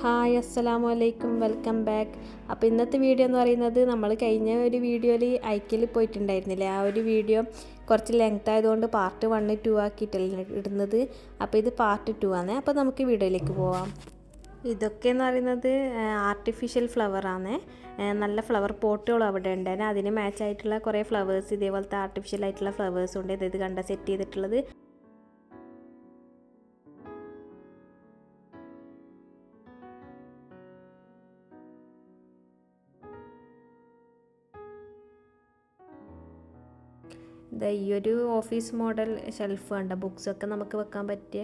Hi അസ്സലാമു അലൈക്കും welcome back. അപ്പോൾ ഇന്നത്തെ വീഡിയോ എന്ന് പറയുന്നത് നമ്മൾ കഴിഞ്ഞ ഒരു വീഡിയോയിൽ ഐക്കിൽ പോയിട്ടുണ്ടായിരുന്നില്ലേ, ആ ഒരു വീഡിയോ കുറച്ച് ലെങ്ത് ആയതുകൊണ്ട് പാർട്ട് 1, 2 ആക്കിയിട്ടല്ല ഇടുന്നത്. അപ്പോൾ ഇത് പാർട്ട് 2 ആണ്. അപ്പോൾ നമുക്ക് വീഡിയോയിലേക്ക് പോവാം. ഇതൊക്കെ എന്ന് പറയുന്നത് ആർട്ടിഫിഷ്യൽ ഫ്ലവറാണ്. നല്ല ഫ്ലവർ പോട്ടുകളും അവിടെ ഉണ്ട്. അതിന് മാച്ച് ആയിട്ടുള്ള കുറേ ഫ്ലവേഴ്സ്, ഇതേപോലത്തെ ആർട്ടിഫിഷ്യൽ ആയിട്ടുള്ള ഫ്ലവേഴ്സ് ഉണ്ട്. ഇത് കണ്ട സെറ്റ് ചെയ്തിട്ടുള്ളത്. ഈ ഒരു ഓഫീസ് മോഡൽ ഷെൽഫ് കണ്ട ബുക്സൊക്കെ നമുക്ക് വെക്കാൻ പറ്റിയ.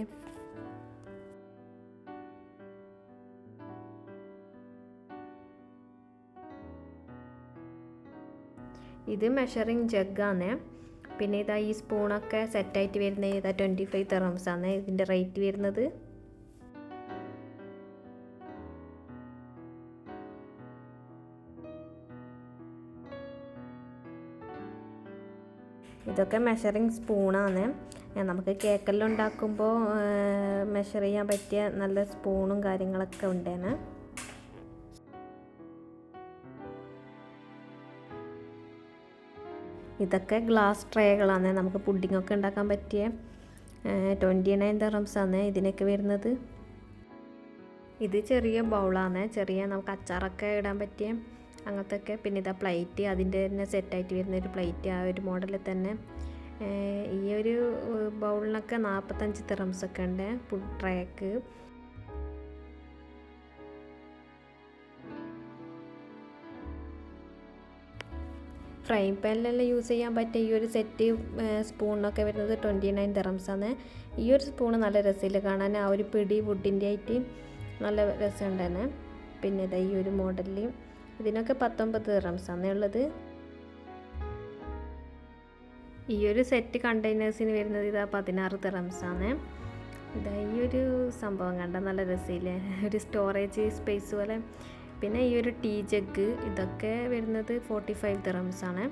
ഇത് മെഷറിങ് ജഗ്ഗാണ്. പിന്നെ ഇതാ ഈ സ്പൂണൊക്കെ സെറ്റായിട്ട് വരുന്നത് ഇതാ 25 ദിർഹംസ് ആണ് ഇതിൻ്റെ റേറ്റ് വരുന്നത്. ഇതൊക്കെ മെഷറിങ് സ്പൂണാണ്. നമുക്ക് കേക്കെല്ലാം ഉണ്ടാക്കുമ്പോൾ മെഷർ ചെയ്യാൻ പറ്റിയ നല്ല സ്പൂണും കാര്യങ്ങളൊക്കെ ഉണ്ടേനെ. ഇതൊക്കെ ഗ്ലാസ് ട്രേകളാണ്. നമുക്ക് പുഡിങ്ങൊക്കെ ഉണ്ടാക്കാൻ പറ്റിയ 29 ദിർഹംസ് ആണ് ഇതിനൊക്കെ വരുന്നത്. ഇത് ചെറിയ ബൗളാണ്, ചെറിയ നമുക്ക് അച്ചാറൊക്കെ ഇടാൻ പറ്റിയ അങ്ങനത്തെയൊക്കെ. പിന്നെ ഇതാ പ്ലേറ്റ്, അതിൻ്റെ തന്നെ സെറ്റായിട്ട് വരുന്നൊരു പ്ലേറ്റ്, ആ ഒരു മോഡലിൽ തന്നെ. ഈ ഒരു ബൗളിനൊക്കെ 45 ദിർഹംസ് ഒക്കെ ഉണ്ട് ഫുഡ് ട്രേക്ക്. ഫ്രൈ പാനിലെല്ലാം യൂസ് ചെയ്യാൻ പറ്റിയ ഈ ഒരു സെറ്റ് സ്പൂണിനൊക്കെ വരുന്നത് 29 ദിർഹംസ് ആണ്. ഈ ഒരു സ്പൂണ് നല്ല രസമില്ല കാണാൻ, ആ ഒരു പിടി വുഡിൻ്റെ ആയിട്ട് നല്ല രസമുണ്ടായിരുന്നു. പിന്നെ ഇതാ ഈ ഒരു മോഡലിൽ ഇതിനൊക്കെ 19 ദിർഹംസ് ആണ് ഉള്ളത്. ഈ ഒരു സെറ്റ് കണ്ടെയ്നേഴ്സിന് വരുന്നത് ഇതാ 16 ദിർഹംസ് ആണ്. ഇതാ ഈ ഒരു സംഭവം കണ്ട നല്ല രസമില്ലേ, ഒരു സ്റ്റോറേജ് സ്പേസ് പോലെ. പിന്നെ ഈ ഒരു ടീ ജഗ്, ഇതൊക്കെ വരുന്നത് 45 ദിർഹംസ് ആണ്.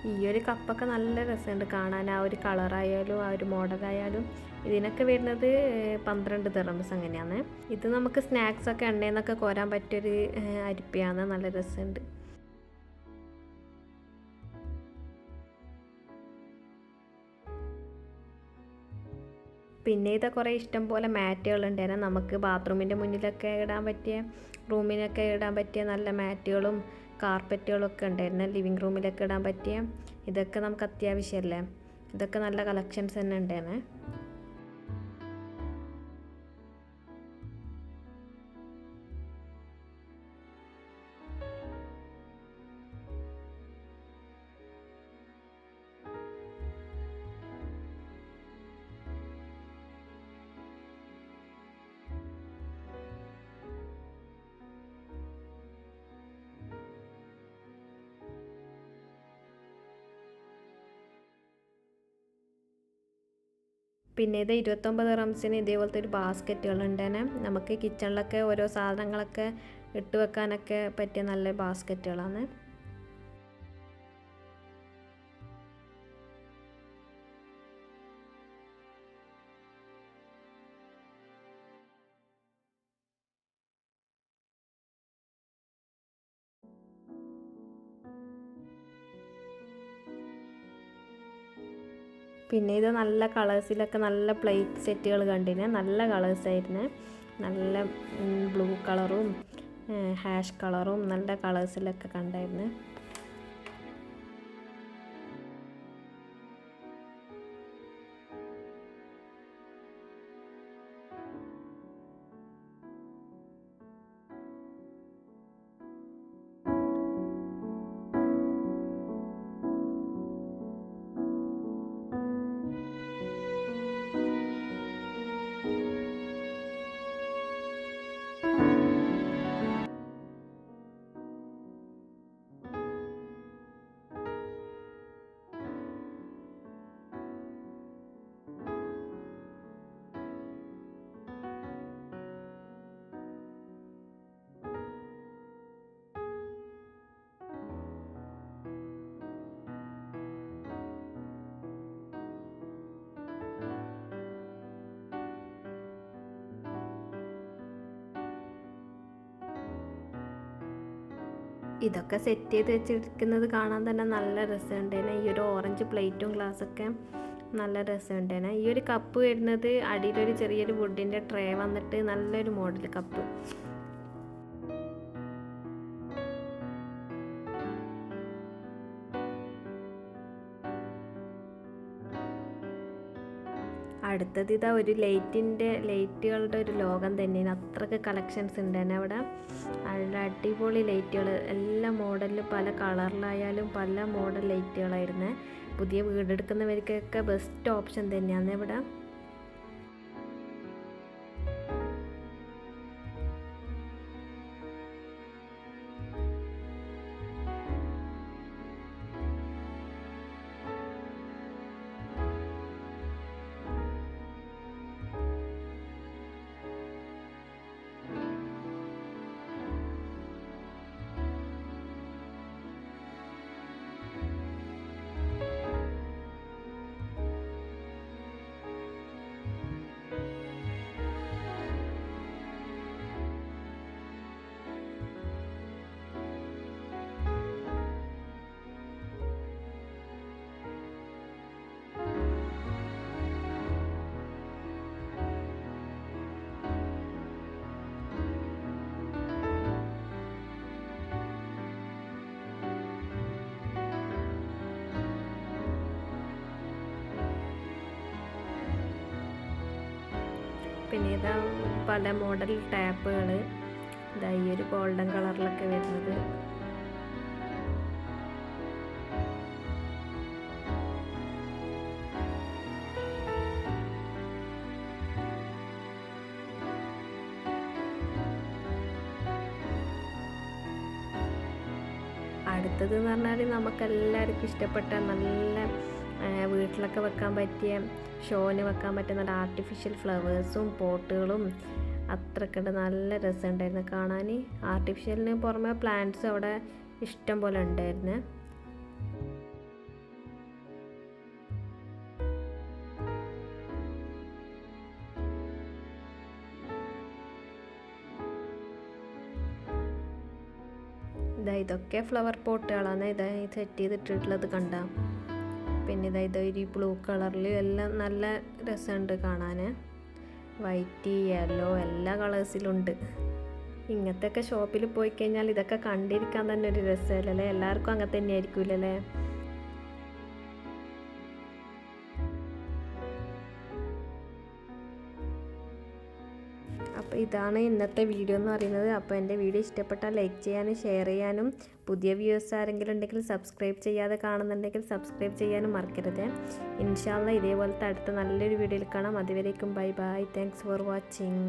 ഈ ഒരു കപ്പൊക്കെ നല്ല രസമുണ്ട് കാണാൻ, ആ ഒരു കളറായാലും ആ ഒരു മോഡലായാലും. ഇതിനൊക്കെ വരുന്നത് 12 ദിർഹംസ് അങ്ങനെയാണ്. ഇത് നമുക്ക് സ്നാക്സൊക്കെ എണ്ണയിൽ നിന്നൊക്കെ കോരാൻ പറ്റിയൊരു അരിപ്പയാണ്, നല്ല രസമുണ്ട്. പിന്നെ ഇത് കുറേ ഇഷ്ടം പോലെ മാറ്റുകളുണ്ടായിരുന്നു. നമുക്ക് ബാത്റൂമിൻ്റെ മുന്നിലൊക്കെ ഇടാൻ പറ്റിയ, റൂമിനൊക്കെ ഇടാൻ പറ്റിയ നല്ല മാറ്റുകളും കാർപ്പറ്റുകളൊക്കെ ഉണ്ടായിരുന്നു. ലിവിങ് റൂമിലൊക്കെ ഇടാൻ പറ്റിയ ഇതൊക്കെ നമുക്ക് അത്യാവശ്യമല്ലേ. ഇതൊക്കെ നല്ല കളക്ഷൻസ് തന്നെ ഉണ്ടായിരുന്നു. പിന്നെ ഇത് 29 ദിർഹംസിന് ഇതേപോലത്തെ ഒരു ബാസ്ക്കറ്റുകൾ ഉണ്ടേനെ. നമുക്ക് കിച്ചണിലൊക്കെ ഓരോ സാധനങ്ങളൊക്കെ ഇട്ട് വെക്കാനൊക്കെ പറ്റിയ നല്ല ബാസ്ക്കറ്റുകളാണ്. പിന്നെ ഇത് നല്ല കളേഴ്സിലൊക്കെ നല്ല പ്ലേറ്റ് സെറ്റുകൾ കണ്ടിന്, നല്ല കളേഴ്സായിരുന്നു. നല്ല ബ്ലൂ കളറും ഹാഷ് കളറും നല്ല കളേഴ്സിലൊക്കെ കണ്ടായിരുന്നു. ഇതൊക്കെ സെറ്റ് ചെയ്ത് വെച്ചിരിക്കുന്നത് കാണാൻ തന്നെ നല്ല രസമുണ്ടേനെ. ഈ ഒരു ഓറഞ്ച് പ്ലേറ്റും ഗ്ലാസ്സൊക്കെ നല്ല രസമുണ്ടേനെ. ഈ ഒരു കപ്പ് വരുന്നത് അടിയിലൊരു ചെറിയൊരു വുഡിൻ്റെ ട്രേ വന്നിട്ട് നല്ലൊരു മോഡൽ കപ്പ്. അടുത്തത് ഇതാ ഒരു ലൈറ്റുകളുടെ ഒരു ലോകം തന്നെയാണ്. അത്രയ്ക്ക് കളക്ഷൻസ് ഉണ്ട് തന്നെ അവിടെ. നല്ല അടിപൊളി ലൈറ്റുകൾ, എല്ലാ മോഡലിലും പല കളറിലായാലും പല മോഡൽ ലൈറ്റുകളായിരുന്നു. പുതിയ വീടെടുക്കുന്നവർക്കൊക്കെ ബെസ്റ്റ് ഓപ്ഷൻ തന്നെയാണ് ഇവിടെ. പിന്നെ ഇതാ പല മോഡൽ ടാപ്പുകൾ, ഇതാ ഈ ഒരു ഗോൾഡൻ കളറിലൊക്കെ വരുന്നത്. അടുത്തത് എന്ന് പറഞ്ഞാൽ നമുക്കെല്ലാവർക്കും ഇഷ്ടപ്പെട്ട നല്ല വീട്ടിലൊക്കെ വെക്കാൻ പറ്റിയ, ഷോന് വെക്കാൻ പറ്റിയ നല്ല ആർട്ടിഫിഷ്യൽ ഫ്ലവേഴ്സും പോട്ടുകളും അത്രക്കുണ്ട്. നല്ല രസമുണ്ടായിരുന്നു കാണാൻ. ആർട്ടിഫിഷ്യലിന് പുറമെ പ്ലാന്റ്സ് അവിടെ ഇഷ്ടം പോലെ ഉണ്ടായിരുന്നു. ഇതൊക്കെ ഫ്ലവർ പോട്ടുകളാണ്. സെറ്റ് ചെയ്തിട്ടുള്ളത് കണ്ട. പിന്നെ ഇതൊരു ബ്ലൂ കളറിൽ എല്ലാം നല്ല രസമുണ്ട് കാണാൻ. വൈറ്റ്, യെല്ലോ എല്ലാ കളേഴ്സിലുണ്ട്. ഇങ്ങനത്തെയൊക്കെ ഷോപ്പിൽ പോയി കഴിഞ്ഞാൽ ഇതൊക്കെ കണ്ടിരിക്കാൻ തന്നെ ഒരു രസമല്ലേ. എല്ലാവർക്കും അങ്ങനെ തന്നെ ആയിരിക്കുമല്ലേ. അപ്പോൾ ഇതാണ് ഇന്നത്തെ വീഡിയോ എന്ന് പറയുന്നത്. അപ്പോൾ എൻ്റെ വീഡിയോ ഇഷ്ടപ്പെട്ടാൽ ലൈക്ക് ചെയ്യാനും ഷെയർ ചെയ്യാനും, പുതിയ വ്യൂവേഴ്സ് ആരെങ്കിലും ഉണ്ടെങ്കിൽ സബ്സ്ക്രൈബ് ചെയ്യാതെ കാണുന്നുണ്ടെങ്കിൽ സബ്സ്ക്രൈബ് ചെയ്യാനും മറക്കരുത്. ഇൻഷാ അല്ലാഹ് ഇതേപോലത്തെ അടുത്ത നല്ലൊരു വീഡിയോയിൽ കാണാം. അതുവരേക്കും bye bye. Thanks for watching.